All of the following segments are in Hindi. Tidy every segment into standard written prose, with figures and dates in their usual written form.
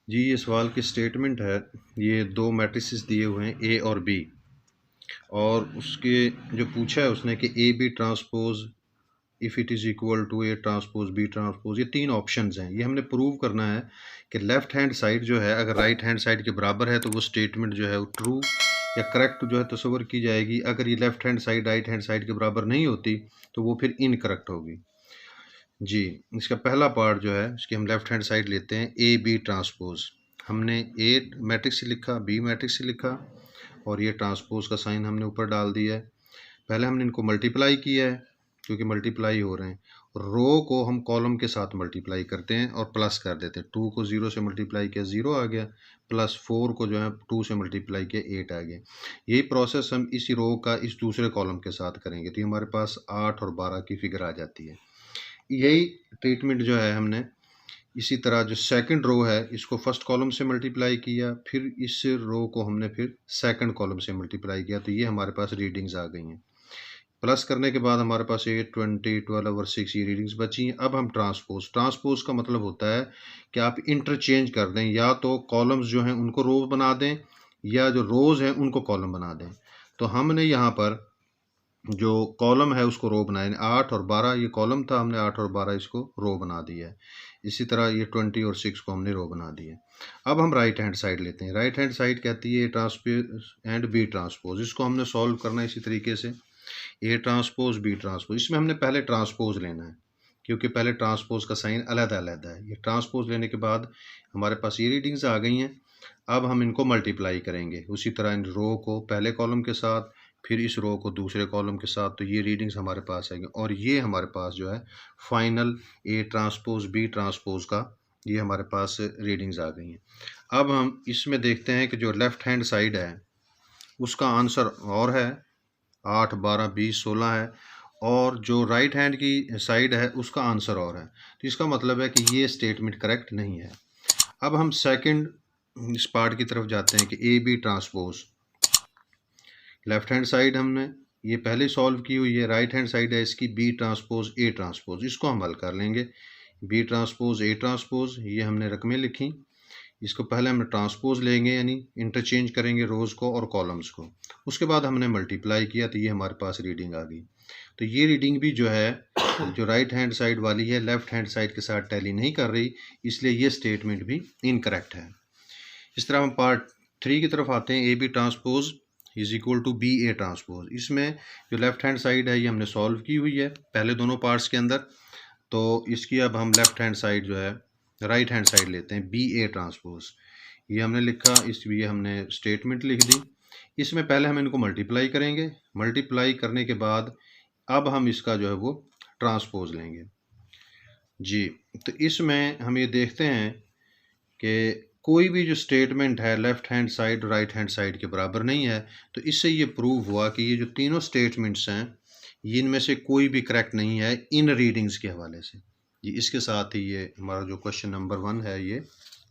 जी, ये सवाल की स्टेटमेंट है। ये दो मैट्रिसेस दिए हुए हैं ए और बी, और उसके जो पूछा है उसने कि A B transpose if it is equal to A transpose B transpose, ये तीन ऑप्शंस हैं। ये हमने प्रूव करना है कि लेफ्ट हैंड साइड जो है अगर राइट हैंड साइड के बराबर है तो वो स्टेटमेंट जो है वो ट्रू या करेक्ट जो है तस्वर की जाएगी। अगर ये left hand side right hand side के बराबर नहीं होती तो वो फिर इनकरेक्ट होगी। जी, इसका पहला पार्ट जो है इसकी हम लेफ्ट हैंड साइड लेते हैं, ए बी ट्रांसपोज। हमने ए मैट्रिक्स से लिखा, बी मैट्रिक्स से लिखा, और ये ट्रांसपोज का साइन हमने ऊपर डाल दिया है। पहले हमने इनको मल्टीप्लाई किया है क्योंकि मल्टीप्लाई हो रहे हैं। रो को हम कॉलम के साथ मल्टीप्लाई करते हैं और प्लस कर देते हैं। 2 को 0 से मल्टीप्लाई किया 0 आ गया, प्लस 4 को जो है 2 से मल्टीप्लाई किया 8 आ गया। यही प्रोसेस हम इसी रो का इस दूसरे कॉलम के साथ करेंगे तो ये हमारे पास 8 और 12 की फिगर आ जाती है। यही ट्रीटमेंट जो है हमने इसी तरह जो सेकंड रो है इसको फर्स्ट कॉलम से मल्टीप्लाई किया, फिर इस रो को हमने फिर सेकंड कॉलम से मल्टीप्लाई किया, तो ये हमारे पास रीडिंग्स आ गई हैं। प्लस करने के बाद हमारे पास 8, 20, 12 और 6 ये रीडिंग्स बची हैं। अब हम ट्रांसपोज का मतलब होता है कि आप इंटरचेंज कर दें, या तो कॉलम्स जो हैं उनको रो बना दें या जो रोज़ हैं उनको कॉलम बना दें। तो हमने यहाँ पर जो कॉलम है उसको रो बनाए, 8 और 12 ये कॉलम था, हमने 8 और 12 इसको रो बना दिया है। इसी तरह ये 20 और 6 को हमने रो बना दिया। अब हम राइट हैंड साइड लेते हैं। राइट हैंड साइड कहती है ट्रांसपोज एंड बी ट्रांसपोज। इसको हमने सॉल्व करना है इसी तरीके से, ए ट्रांसपोज बी ट्रांसपोज। इसमें हमने पहले ट्रांसपोज लेना है क्योंकि पहले ट्रांसपोज का साइन अलग-अलग है। ये ट्रांसपोज लेने के बाद हमारे पास ये रीडिंग्स आ गई हैं। अब हम इनको मल्टीप्लाई करेंगे उसी तरह, इन रो को पहले कॉलम के साथ, फिर इस रो को दूसरे कॉलम के साथ, तो ये रीडिंग्स हमारे पास आएंगे और ये हमारे पास जो है final A transpose B transpose का ये हमारे पास रीडिंग्स आ गई हैं। अब हम इसमें देखते हैं कि जो लेफ्ट हैंड साइड है उसका आंसर और है 8, 12, 20, 16 है, और जो राइट हैंड की साइड है उसका आंसर और है। तो इसका मतलब है कि ये स्टेटमेंट करेक्ट नहीं है। अब हम सेकंड इस पार्ट की तरफ जाते हैं कि A B transpose. Left hand side हमने ये पहले सॉल्व की हुई है, राइट हैंड साइड है इसकी बी ट्रांसपोज ए ट्रांसपोज। इसको हम हल कर लेंगे। बी ट्रांसपोज ए ट्रांसपोज ये हमने रकमें लिखी, इसको पहले हम ट्रांसपोज लेंगे यानी इंटरचेंज करेंगे रोज़ को और कॉलम्स को। उसके बाद हमने मल्टीप्लाई किया तो ये हमारे पास रीडिंग आ गई। तो ये रीडिंग भी जो है जो राइट हैंड साइड वाली है लेफ्ट हैंड साइड के साथ टैली नहीं कर रही, इसलिए ये स्टेटमेंट भी इनकरेक्ट है। इस तरह हम पार्ट 3 की तरफ आते हैं। A B transpose is equal to B A transpose. इसमें जो लेफ्ट हैंड साइड है ये हमने सॉल्व की हुई है पहले दोनों पार्ट्स के अंदर, तो इसकी अब हम लेफ्ट हैंड साइड जो है राइट हैंड साइड लेते हैं, बी ए ट्रांसपोज। ये हमने लिखा, इसलिए हमने स्टेटमेंट लिख दी। इसमें पहले हम इनको मल्टीप्लाई करेंगे, मल्टीप्लाई करने के बाद अब हम इसका जो है वो ट्रांसपोज लेंगे। जी, तो इसमें हम ये देखते हैं कि कोई भी जो स्टेटमेंट है left hand side right hand side के बराबर नहीं है, तो इससे ये प्रूव हुआ कि ये जो तीनों स्टेटमेंट्स हैं ये इनमें से कोई भी करेक्ट नहीं है इन रीडिंग्स के हवाले से। जी, इसके साथ ही ये हमारा जो क्वेश्चन नंबर 1 है ये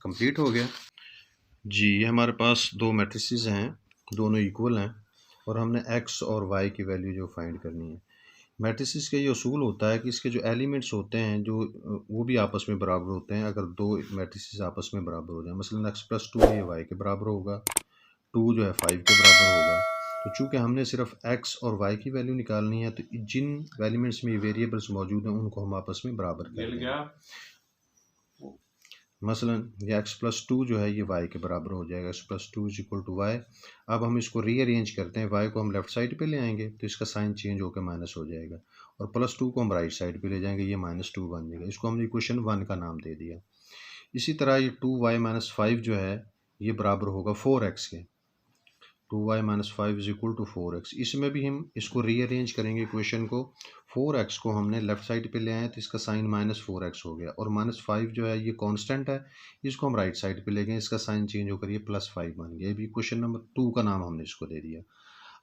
कंप्लीट हो गया। जी, ये हमारे पास दो मैट्रिसेस हैं, दोनों इक्वल हैं, और हमने एक्स और वाई की वैल्यू जो फाइंड करनी है। मैट्रिसेस का ये उसूल होता है कि इसके जो एलिमेंट्स होते हैं जो वो भी आपस में बराबर होते हैं। अगर दो मैट्रिसेस आपस में बराबर हो जाए, मसलन एक्स प्लस 2 ये वाई के बराबर होगा, 2 जो है 5 के बराबर होगा। तो चूंकि हमने सिर्फ एक्स और वाई की वैल्यू निकालनी है तो जिन एलिमेंट्स में ये वेरिएबल्स मौजूद हैं उनको हम आपस में बराबर कर देंगे। मसलन ये एक्स प्लस 2 जो है ये वाई के बराबर हो जाएगा, x plus 2 is equal to y. अब हम इसको रीअरेंज करते हैं, वाई को हम लेफ्ट साइड पे ले आएंगे तो इसका साइन चेंज होकर माइनस हो जाएगा, और प्लस 2 को हम राइट साइड पे ले जाएंगे, ये -2 बन जाएगा। इसको हमने इक्वेशन 1 का नाम दे दिया। इसी तरह ये 2y माइनस 5 जो है ये बराबर होगा 4x के। 2y minus 5 is equal to 4x। इसमें भी हम इसको रीअरेंज करेंगे इक्वेशन को। 4x को हमने लेफ्ट साइड पे ले आए तो इसका साइन -4x हो गया, और -5 जो है ये कांस्टेंट है, इसको हम राइट साइड पे ले गए, इसका साइन चेंज होकर ये +5 बन गया। ये भी इक्वेशन नंबर 2 का नाम हमने इसको दे दिया।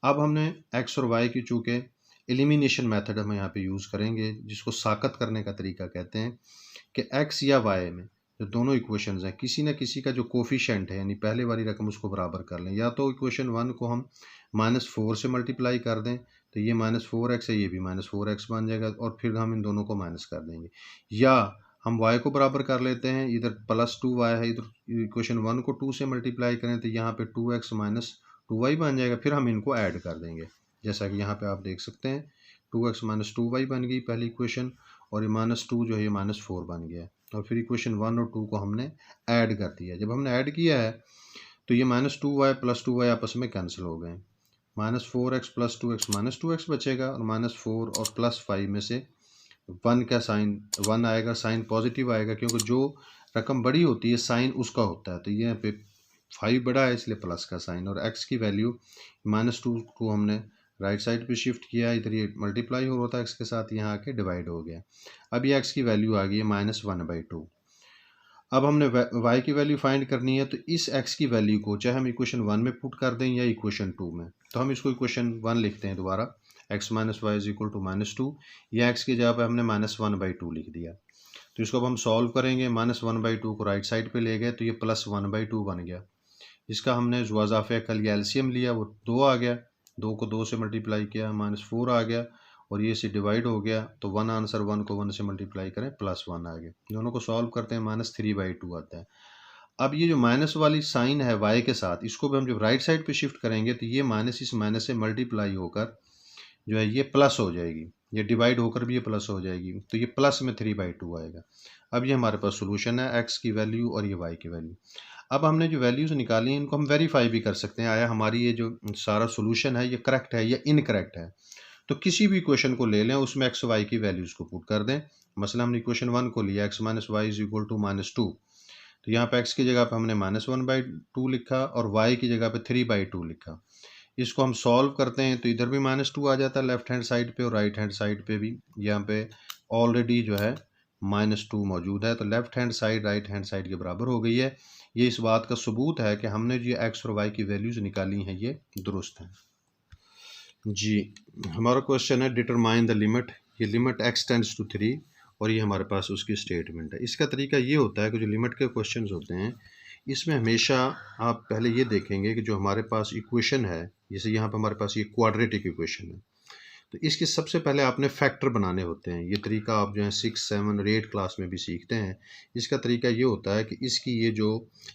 अब हमने x और y की चूँकि एलिमिनेशन मेथड हम यहाँ पे यूज़ करेंगे, जिसको साकत करने का तरीका कहते हैं, कि x या y में जो दोनों इक्वेशंस हैं किसी न किसी का जो कोफिशिएंट है यानी पहले वाली रकम उसको बराबर कर लें। या तो इक्वेशन 1 को हम -4 से मल्टीप्लाई कर दें तो ये -4x है, ये भी -4x बन जाएगा, और फिर हम इन दोनों को माइनस कर देंगे। या हम y को बराबर कर लेते हैं, इधर प्लस 2y है, इधर इक्वेशन 1 को 2 से मल्टीप्लाई करें तो यहाँ पे 2x माइनस 2y बन जाएगा। फिर हम इनको ऐड कर देंगे, जैसा कि यहाँ पे आप देख सकते हैं 2x माइनस 2y बन गई पहली इक्वेशन, और ये -2 जो है ये -4 बन गया। और फिर इक्वेशन 1 और 2 को हमने ऐड कर दिया। जब हमने ऐड किया है तो ये -2y प्लस 2y आपस में कैंसिल हो गए, -4x प्लस 2x -2x बचेगा, और -4 और +5 में से 1 का साइन 1 आएगा, साइन पॉजिटिव आएगा, क्योंकि जो रकम बड़ी होती है साइन उसका होता है। तो ये यहाँ पे 5 बड़ा है इसलिए प्लस का साइन, और x की वैल्यू -2 को हमने राइट साइड पे शिफ्ट किया, इधर ये मल्टीप्लाई हो रहा था x के साथ, यहाँ आके डिवाइड हो गया। अब ये x की वैल्यू आ गई है -1/2। अब हमने y की वैल्यू फाइंड करनी है, तो इस x की वैल्यू को चाहे हम इक्वेशन 1 में पुट कर दें या इक्वेशन 2 में, तो हम इसको इक्वेशन 1 लिखते हैं दोबारा, x minus y is equal to -2, या x की जगह पर हमने -1/2 लिख दिया। तो इसको अब हम सॉल्व करेंगे, -1/2 को राइट साइड पे ले गए तो ये +1/2 बन गया। इसका हमने जुआज़ाफ़े अकल या एलसीएम लिया, वो 2 आ गया, 2 को 2 से मल्टीप्लाई किया -4 आ गया, और ये से डिवाइड हो गया, तो 1 आंसर 1 को 1 से मल्टीप्लाई करें +1 आ गया। दोनों को सॉल्व करते हैं -3/2 आता है। अब ये जो माइनस वाली साइन है y के साथ, इसको भी हम जब राइट साइड पे शिफ्ट करेंगे तो ये माइनस इस माइनस से मल्टीप्लाई होकर जो है ये प्लस हो जाएगी, ये डिवाइड होकर भी ये प्लस हो जाएगी, तो ये प्लस में 3/2 आएगा। अब ये हमारे पास सोल्यूशन है, x की वैल्यू और ये y की वैल्यू। अब हमने जो वैल्यूज़ निकाली हैं इनको हम वेरीफाई भी कर सकते हैं, आया हमारी ये जो सारा सोल्यूशन है ये करेक्ट है या इनकरेक्ट है। तो किसी भी इक्वेशन को ले लें, उसमें x y की वैल्यूज़ को पुट कर दें। मसला हमने इक्वेशन 1 को लिया, x minus y is equal to -2, तो यहाँ पे x की जगह पे हमने -1/2 लिखा और y की जगह पे 3/2 लिखा। इसको हम सॉल्व करते हैं तो इधर भी -2 आ जाता है लेफ्ट हैंड साइड पे, और राइट हैंड साइड पे भी यहाँ पे ऑलरेडी जो है -2 मौजूद है, तो left hand side right hand side के बराबर हो गई है। ये इस बात का सबूत है कि हमने जो x और y की वैल्यूज़ निकाली हैं ये दुरुस्त हैं। जी, हमारा क्वेश्चन है डिटरमाइन द लिमिट, ये लिमिट x टेंड्स टू 3, और ये हमारे पास उसकी स्टेटमेंट है। इसका तरीका ये होता है कि जो लिमिट के क्वेश्चंस होते हैं इसमें हमेशा आप पहले ये देखेंगे कि जो हमारे पास इक्वेशन है, जैसे यहाँ पर हमारे पास ये क्वाड्रेटिक इक्वेशन है, तो इसके सबसे पहले आपने फैक्टर बनाने होते हैं। ये तरीका आप जो है 6, 7 और 8 क्लास में भी सीखते हैं। इसका तरीका ये होता है कि इसकी ये जो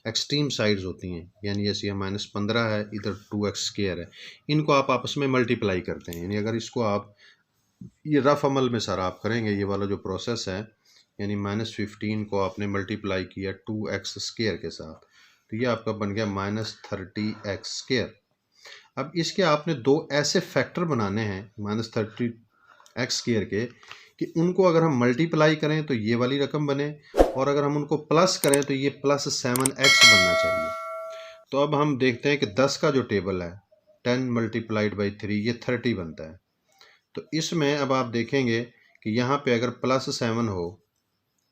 एक्सट्रीम साइड्स होती हैं, यानी जैसे ये -15 है, इधर 2x² है, इनको आप आपस में मल्टीप्लाई करते हैं। यानी अगर इसको आप ये रफ अमल में सर आप करेंगे, ये वाला जो प्रोसेस है, यानी -15 को आपने मल्टीप्लाई किया 2x² के साथ, तो ये आपका बन गया -30x²। अब इसके आपने दो ऐसे फैक्टर बनाने हैं -30x² के, कि उनको अगर हम मल्टीप्लाई करें तो ये वाली रकम बने, और अगर हम उनको प्लस करें तो ये +7x बनना चाहिए। तो अब हम देखते हैं कि 10 का जो टेबल है 10 मल्टीप्लाइड बाई 3 ये 30 बनता है। तो इसमें अब आप देखेंगे कि यहाँ पे अगर +7 हो,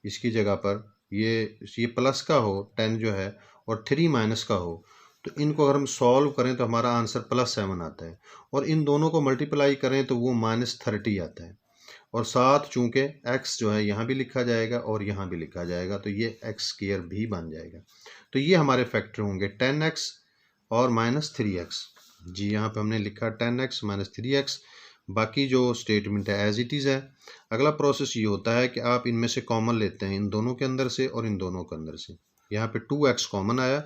इसकी जगह पर ये प्लस का हो 10 जो है, और 3 माइनस का हो, तो इनको अगर हम सॉल्व करें तो हमारा आंसर +7 आता है, और इन दोनों को मल्टीप्लाई करें तो वो -30 आता है। और साथ चूँकि x जो है यहाँ भी लिखा जाएगा और यहाँ भी लिखा जाएगा, तो ये x² भी बन जाएगा। तो ये हमारे फैक्टर होंगे 10x और -3x। जी, यहाँ पे हमने लिखा 10x -3x। बाकी जो स्टेटमेंट है एज इट इज़ है। अगला प्रोसेस ये होता है कि आप इनमें से कॉमन लेते हैं, इन दोनों के अंदर से और इन दोनों के अंदर से। यहाँ पे 2x कॉमन आया,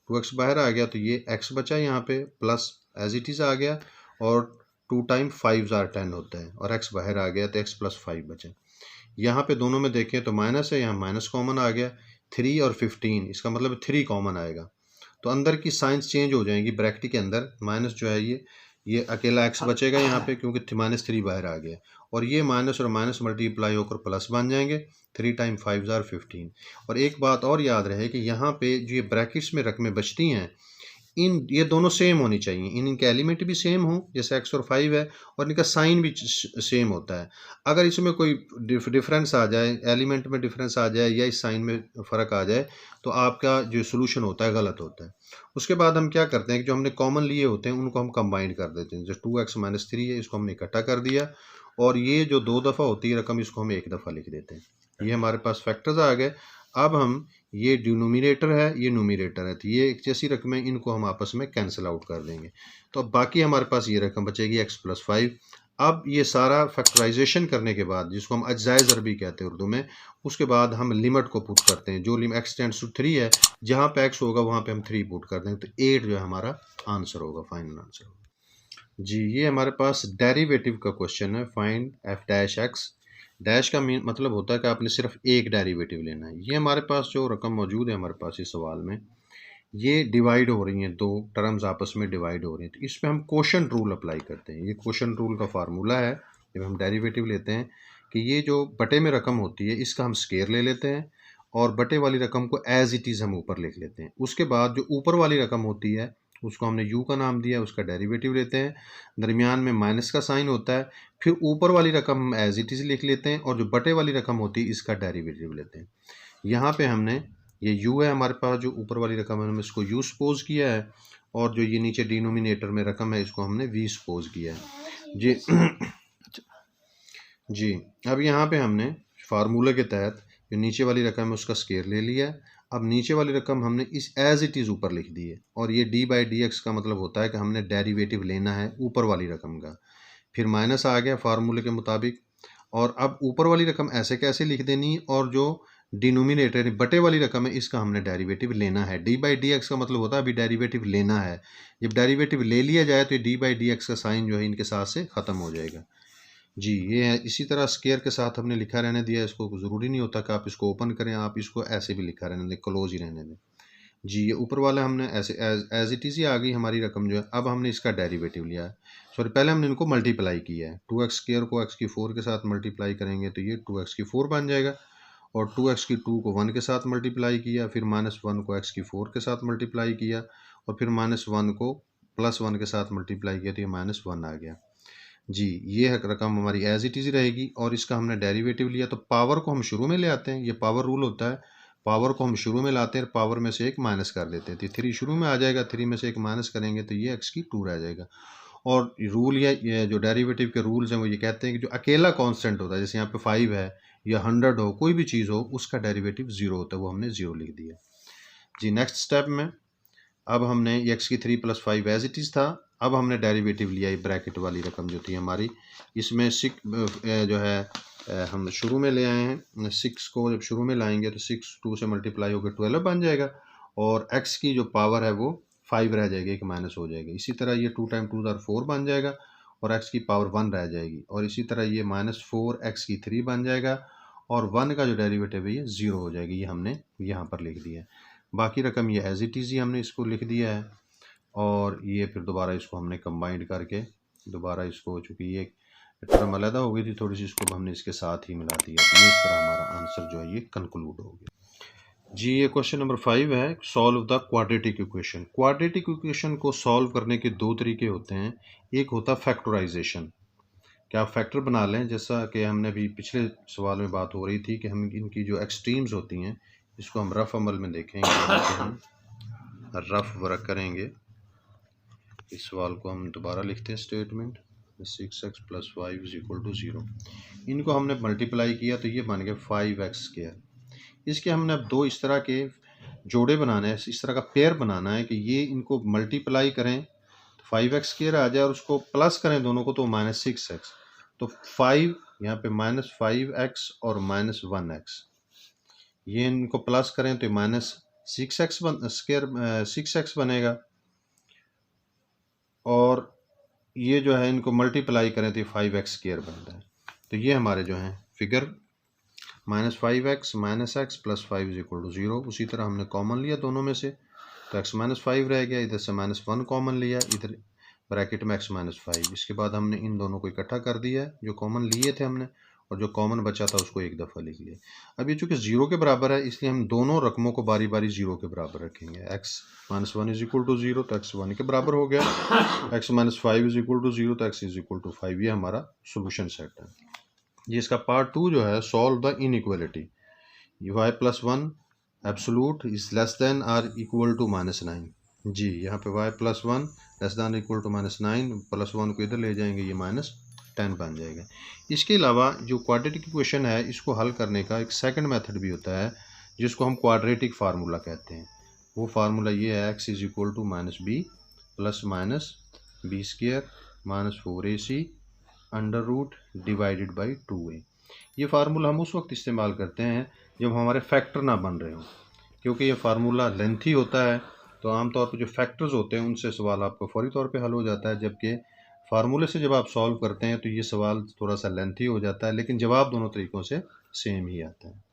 2x बाहर आ गया, तो ये x बचा यहाँ पे, प्लस एज इट इज़ आ गया, और 2 टाइम 5 = 10 होता है, और x बाहर आ गया तो x + 5 बचा। यहाँ पे दोनों में देखें तो माइनस है, यहाँ माइनस कॉमन आ गया, 3 और 15, इसका मतलब 3 कॉमन आएगा, तो अंदर की साइंस चेंज हो जाएंगी। ब्रैकेट के अंदर माइनस जो है ये अकेला x बचेगा यहाँ पे, क्योंकि -3 बाहर आ गया, और ये माइनस और माइनस मल्टीप्लाई होकर प्लस बन जाएंगे। 3 टाइम 5 = 15। और एक बात और याद रहे कि यहाँ पे जो ये ब्रैकेट्स में रकमें बचती हैं, ये दोनों सेम होनी चाहिए, इनके एलिमेंट भी सेम हो, जैसे x और 5 है, और इनका साइन भी सेम होता है। अगर इसमें कोई डिफरेंस आ जाए, एलिमेंट में डिफरेंस आ जाए या इस साइन में फ़र्क आ जाए, तो आपका जो सोल्यूशन होता है गलत होता है। उसके बाद हम क्या करते हैं कि जो हमने कॉमन लिए होते हैं उनको हम कंबाइन कर देते हैं। जो 2x - 3 है, इसको हमने इकट्ठा कर दिया, और ये जो 2 दफ़ा होती है रकम, इसको हम 1 दफ़ा लिख देते हैं। ये हमारे पास फैक्टर्स आ गए। अब हम ये डिनोमिनेटर है, ये न्यूमरेटर है, तो ये एक जैसी रकमें, इनको हम आपस में कैंसिल आउट कर देंगे। तो अब बाकी हमारे पास ये रकम बचेगी x + 5। अब ये सारा फैक्टराइजेशन करने के बाद, जिसको हम अज्जाए ज़रबी कहते हैं उर्दू में, उसके बाद हम लिमिट को पुट करते हैं। जो लिमिट x टेंड्स टू 3 है, जहाँ पे x होगा वहाँ पे हम 3 पुट कर देंगे, तो 8 जो है हमारा आंसर होगा, फाइनल आंसर होगा। जी, ये हमारे पास डेरिवेटिव का क्वेश्चन है। Find F dash x. Dash का मीन मतलब होता है कि आपने सिर्फ एक डेरिवेटिव लेना है। ये हमारे पास जो रकम मौजूद है हमारे पास इस सवाल में, ये डिवाइड हो रही हैं, दो टर्म्स आपस में डिवाइड हो रही हैं, तो इस पे हम क्वोशंट रूल अप्लाई करते हैं। ये क्वोशंट रूल का फार्मूला है जब हम डेरिवेटिव लेते हैं, कि ये जो बटे में रकम होती है इसका हम स्केयर ले लेते हैं और बटे वाली रकम को एज इट इज़ हम ऊपर लिख लेते हैं। उसके बाद जो ऊपर वाली रकम होती है उसको हमने u का नाम दिया, उसका डेरिवेटिव लेते हैं, दरमियान में माइनस का साइन होता है, फिर ऊपर वाली रकम हम एज इट इज़ लिख लेते हैं और जो बटे वाली रकम होती है इसका डेरिवेटिव लेते हैं। यहाँ पे हमने ये u है हमारे पास, जो ऊपर वाली रकम है हमने इसको u सपोज किया है, और जो ये नीचे डिनोमिनेटर में रकम है इसको हमने v सपोज किया है। जी जी, अब यहाँ पे हमने फार्मूले के तहत जो नीचे वाली रकम है उसका स्केयर ले लिया है। अब नीचे वाली रकम हमने इस एज इट इज़ ऊपर लिख दी है, और ये d बाई डी एक्स का मतलब होता है कि हमने डेरिवेटिव लेना है ऊपर वाली रकम का। फिर माइनस आ गया फार्मूले के मुताबिक, और अब ऊपर वाली रकम ऐसे कैसे लिख देनी, और जो डिनोमिनेटर बटे वाली रकम है इसका हमने डेरिवेटिव लेना है। d बाई डी एक्स का मतलब होता है अभी डेरिवेटिव लेना है। जब डेरिवेटिव ले लिया जाए तो d बाई डी एक्स का साइन जो है इनके साथ से ख़त्म हो जाएगा। जी, ये है। इसी तरह स्केयर के साथ हमने लिखा रहने दिया, इसको ज़रूरी नहीं होता कि आप इसको ओपन करें, आप इसको ऐसे भी लिखा रहने दें, क्लोज ही रहने दें। जी, ये ऊपर वाला हमने ऐसे एज इट इज़ ही आ गई हमारी रकम जो है। अब हमने इसका डेरिवेटिव लिया है, सॉरी पहले हमने इनको मल्टीप्लाई किया है। 2x स्क्वायर को x की 4 के साथ मल्टीप्लाई करेंगे तो ये 2x की 4 बन जाएगा, और 2x की 2 को 1 के साथ मल्टीप्लाई किया, फिर -1 को x की 4 के साथ मल्टीप्लाई किया, और फिर -1 को +1 के साथ मल्टीप्लाई किया तो ये -1 आ गया। जी, ये रकम हमारी एज इट इज़ रहेगी, और इसका हमने डेरिवेटिव लिया तो पावर को हम शुरू में ले आते हैं। ये पावर रूल होता है, पावर को हम शुरू में लाते हैं, पावर में से एक माइनस कर देते हैं, तो 3 शुरू में आ जाएगा, 3 में से एक माइनस करेंगे तो ये x की 2 रह जाएगा। और रूल ये जो डेरिवेटिव के रूल्स हैं वो ये कहते हैं कि जो अकेला कांस्टेंट होता है, जैसे यहाँ पे 5 है या 100 हो, कोई भी चीज़ हो, उसका डेरिवेटिव 0 होता है, वो हमने 0 लिख दिया। जी, नेक्स्ट स्टेप में अब हमने x की 3 + 5 एज इट इज़ था, अब हमने डेरिवेटिव लिया, ये ब्रैकेट वाली रकम जो थी हमारी, इसमें जो है हम शुरू में ले आए हैं। 6 को जब शुरू में लाएंगे तो 6 2 से मल्टीप्लाई होकर 12 बन जाएगा, और x की जो पावर है वो 5 रह जाएगी, एक माइनस हो जाएगी। इसी तरह ये 2 × 2 = 4 बन जाएगा, और x की पावर 1 रह जाएगी, और इसी तरह ये -4 x की 3 बन जाएगा, और 1 का जो डेरिवेटिव है ये 0 हो जाएगी। ये हमने यहाँ पर लिख दिया है। बाकी रकम ये एज इट इज़ ही हमने इसको लिख दिया है, और ये फिर दोबारा इसको हमने कंबाइंड करके दोबारा इसको, चूँकि ये टर्म अलग हो गई थी थोड़ी सी, इसको हमने इसके साथ ही मिला दिया, तो इस तरह हमारा आंसर जो है ये कंक्लूड हो गया। जी, ये क्वेश्चन नंबर 5 है, solve the quadratic equation. Quadratic equation को सॉल्व करने के दो तरीके होते हैं। एक होता है फैक्टराइजेशन, कि आप फैक्टर बना लें, जैसा कि हमने अभी पिछले सवाल में बात हो रही थी कि हम इनकी जो एक्सट्रीम्स होती हैं इसको हम रफ अमल में देखेंगे, हम रफ वर्क करेंगे। इस सवाल को हम दोबारा लिखते हैं, स्टेटमेंट 6x + 5 = 0। इनको हमने मल्टीप्लाई किया तो ये बन गया 5x²। इसके हमने अब दो इस तरह के जोड़े बनाने हैं, इस तरह का पेयर बनाना है कि ये इनको मल्टीप्लाई करें तो 5x² आ जाए, और उसको प्लस करें दोनों को तो -6x। तो 5 यहाँ पे -5x और -1x, ये इनको प्लस करें तो -6x बनेगा, और ये जो है इनको मल्टीप्लाई करें तो 5x² बनता है। तो ये हमारे जो हैं फिगर -5x -x + 5 = 0। उसी तरह हमने कॉमन लिया दोनों में से, तो x - 5 रह गया, इधर से -1 कॉमन लिया, इधर ब्रैकेट में x - 5। इसके बाद हमने इन दोनों को इकट्ठा कर दिया जो कॉमन लिए थे हमने, और जो कॉमन बचा था उसको एक दफ़ा लिख लिया। अब ये चूँकि 0 के बराबर है, इसलिए हम दोनों रकमों को बारी बारी 0 के बराबर रखेंगे। x - 1 = 0 तो x 1 के बराबर हो गया, x - 5 = 0 तो x = 5। ये हमारा सोल्यूशन सेट है। ये इसका पार्ट 2 जो है, solve the inequality. y + 1 absolute is less than or equal to -9। जी, यहाँ पे y + 1 less than equal to -9, +1 को इधर ले जाएंगे, ये -10 बन जाएगा। इसके अलावा जो क्वाड्रेटिक इक्वेशन है इसको हल करने का एक सेकंड मेथड भी होता है, जिसको हम क्वाड्रेटिक फार्मूला कहते हैं। वो फार्मूला ये है, x = -b + -b² - 4ac under root divided by 2a। ये फार्मूला हम उस वक्त इस्तेमाल करते हैं जब हमारे फैक्टर ना बन रहे हों, क्योंकि ये फार्मूला लेंथी होता है, तो आमतौर पर जो फैक्टर्स होते हैं उनसे सवाल आपको फौरी तौर पे हल हो जाता है, जबकि फार्मूले से जब आप सॉल्व करते हैं तो ये सवाल थोड़ा सा लेंथी हो जाता है, लेकिन जवाब दोनों तरीक़ों से सेम ही आता है।